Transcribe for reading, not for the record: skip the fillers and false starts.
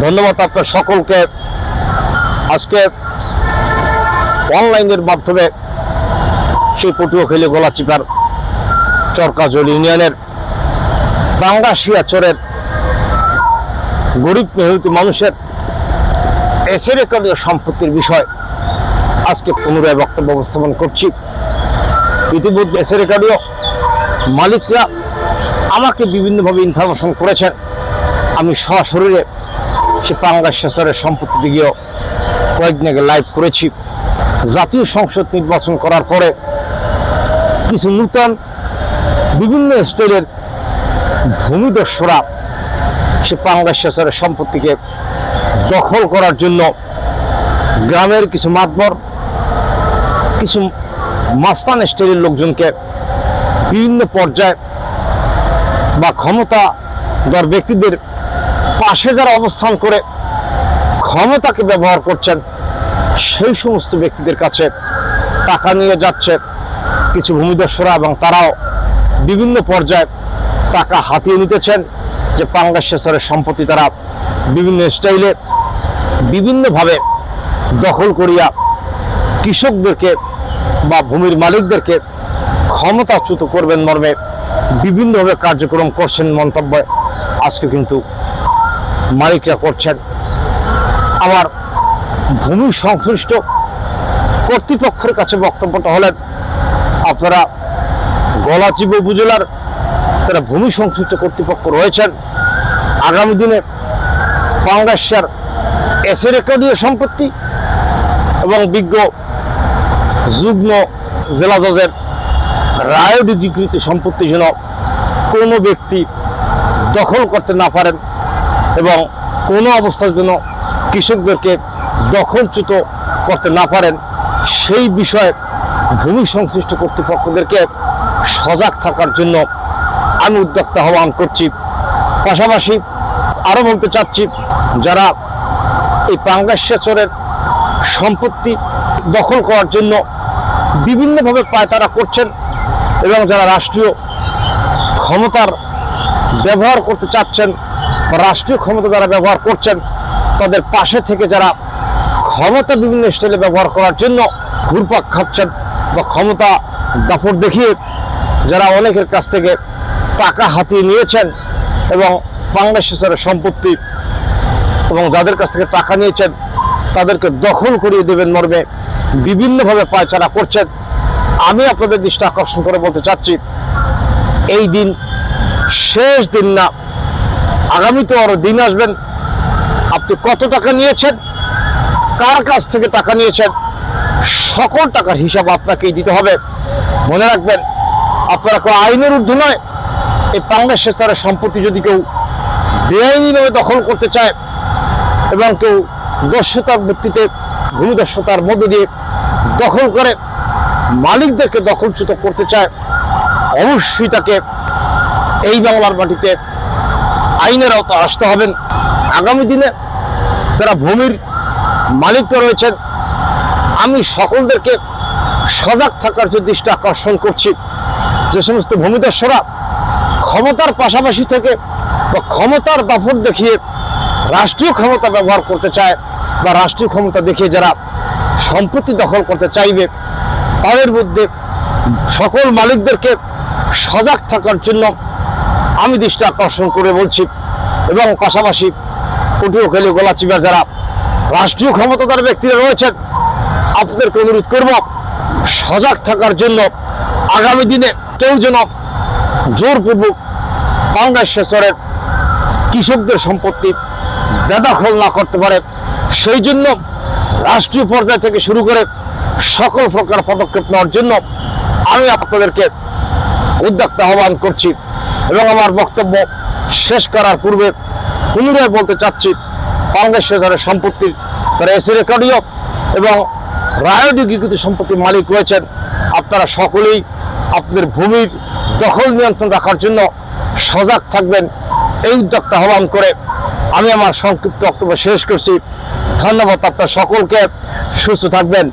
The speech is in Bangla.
ধন্যবাদ আপনার সকলকে। আজকে অনলাইনের মাধ্যমে সেই পটুয়াখালী গলাচিপার চরকাজল ইউনিয়নের পাঙ্গাশিয়া চরের গরিব মেহনতি মানুষের এসেরেকালীয় সম্পত্তির বিষয় আজকে পুনরায় বক্তব্য উপস্থাপন করছি। ইতিমধ্যে এসেরেকালীয় মালিকরা আমাকে বিভিন্নভাবে ইনফরমেশন করেছেন। আমি সশরীরে সে পাঙ্গাশিয়া চরের সম্পত্তিতে গিয়েও কয়েকদিন আগে লাইভ করেছি। জাতীয় সংসদ নির্বাচন করার পরে কিছু নূতন বিভিন্ন স্টাইলের ভূমিদস্যুরা সে পাঙ্গাশিয়া চরের সম্পত্তিকে দখল করার জন্য গ্রামের কিছু মাতবর, কিছু মাস্তান স্টাইলের লোকজনকে বিভিন্ন পর্যায়ে বা ক্ষমতাধর ব্যক্তিদের পাশে যারা অবস্থান করে ক্ষমতাকে ব্যবহার করছেন, সেই সমস্ত ব্যক্তিদের কাছে টাকা নিয়ে যাচ্ছে কিছু ভূমিদস্যুরা, এবং তারাও বিভিন্ন পর্যায়ে টাকা হাতিয়ে নিতেছেন যে পাঙ্গাশিয়া চরের সম্পত্তি তারা বিভিন্ন স্টাইলে বিভিন্নভাবে দখল করিয়া কৃষকদেরকে বা ভূমির মালিকদেরকে ক্ষমতাচ্যুত করবেন মর্মে বিভিন্নভাবে কার্যক্রম করছেন মন্তব্য আজকে কিন্তু মালিকরা করছেন। আমার ভূমি সংশ্লিষ্ট কর্তৃপক্ষের কাছে বক্তব্যটা হলেন, আপনারা গলাচিপা উপজেলার যারা ভূমি সংশ্লিষ্ট কর্তৃপক্ষ রয়েছেন, আগামী দিনে পাঙ্গাশিয়ার এসেরেকালীয় সম্পত্তি এবং বিজ্ঞ যুগ্ম জেলা জজের রায় অধিকৃত সম্পত্তি যেন কোনো ব্যক্তি দখল করতে না পারেন এবং কোনো অবস্থার জন্য কৃষকদেরকে দখলচ্যুত করতে না পারেন, সেই বিষয়ে ভূমি সংশ্লিষ্ট কর্তৃপক্ষদেরকে সজাগ থাকার জন্য আমি উদ্যোক্তা আহ্বান করছি। পাশাপাশি আরও বলতে চাচ্ছি, যারা এই পাঙ্গাশিয়া চরের সম্পত্তি দখল করার জন্য বিভিন্নভাবে পায়তারা করছেন এবং যারা রাষ্ট্রীয় ক্ষমতার ব্যবহার করতে চাচ্ছেন বা রাষ্ট্রীয় ক্ষমতা যারা ব্যবহার করছেন, তাদের পাশে থেকে যারা ক্ষমতা বিভিন্ন স্টাইলে ব্যবহার করার জন্য ঘুরপাক খাচ্ছেন বা ক্ষমতা দাপট দেখিয়ে যারা অনেকের কাছ থেকে টাকা হাতিয়ে নিয়েছেন এবং পাঙ্গাশিয়া চরের সম্পত্তি এবং যাদের কাছ থেকে টাকা নিয়েছেন তাদেরকে দখল করিয়ে দেবেন মর্মে বিভিন্নভাবে পায়চারা করছেন। আমি আপনাদের দৃষ্টি আকর্ষণ করে বলতে চাচ্ছি, এই দিন শেষ দিন না, আগামীতে আরো দিন আসবেন। আপনি কত টাকা নিয়েছেন, কার কাছ থেকে টাকা নিয়েছেন, সকল টাকার হিসাব আপনাকেই দিতে হবে। মনে রাখবেন, আপনারা কেউ আইনের ঊর্ধ্বে নয়। এই পাঙ্গাশিয়া চরের সম্পত্তি যদি কেউ বেআইনিভাবে দখল করতে চায় এবং কেউ দস্যুতার ভিত্তিতে ভূমিদস্যুতার মধ্য দিয়ে দখল করে মালিকদেরকে দখলচ্যুত করতে চায়, অবশ্যই তাকে এই বাংলার মাটিতে আইনের আওতা আসতে হবেন। আগামী দিনে যারা ভূমির মালিকরা রয়েছেন, আমি সকলদেরকে সজাগ থাকার যে দৃষ্টি আকর্ষণ করছি, যে সমস্ত ভূমিদস্যুরা ক্ষমতার পাশাপাশি থেকে বা ক্ষমতার দাপট দেখিয়ে রাষ্ট্রীয় ক্ষমতা ব্যবহার করতে চায় বা রাষ্ট্রীয় ক্ষমতা দেখিয়ে যারা সম্পত্তি দখল করতে চাইবে, তাদের মধ্যে সকল মালিকদেরকে সজাগ থাকার জন্য আমি দৃষ্টি আকর্ষণ করে বলছি। এবং পাশাপাশি পটুয়াখালী গলাচিপা যারা রাষ্ট্রীয় ক্ষমতাধর ব্যক্তিরা রয়েছেন, আপনাদেরকে অনুরোধ করব সজাগ থাকার জন্য। আগামী দিনে কেউ যেন জোরপূর্বক পাঙ্গাশিয়া চরের কৃষকদের সম্পত্তি বেদখল না করতে পারে, সেই জন্য রাষ্ট্রীয় পর্যায় থেকে শুরু করে সকল প্রকার পদক্ষেপ নেওয়ার জন্য আমি আপনাদেরকে উদ্যোক্তা আহ্বান করছি। এবং আমার বক্তব্য শেষ করার পূর্বে পুনরায় বলতে চাচ্ছি, পাঙ্গাশিয়া চরের সম্পত্তির যারা এসেরেকালীয় এবং রায় অধিকৃত সম্পত্তির মালিক রয়েছেন, আপনারা সকলেই আপনাদের ভূমির দখল নিয়ন্ত্রণ রাখার জন্য সজাগ থাকবেন, এই উদ্যোক্তা আহ্বান করে আমি আমার সংক্ষিপ্ত বক্তব্য শেষ করছি। ধন্যবাদ আপনার সকলকে। সুস্থ থাকবেন।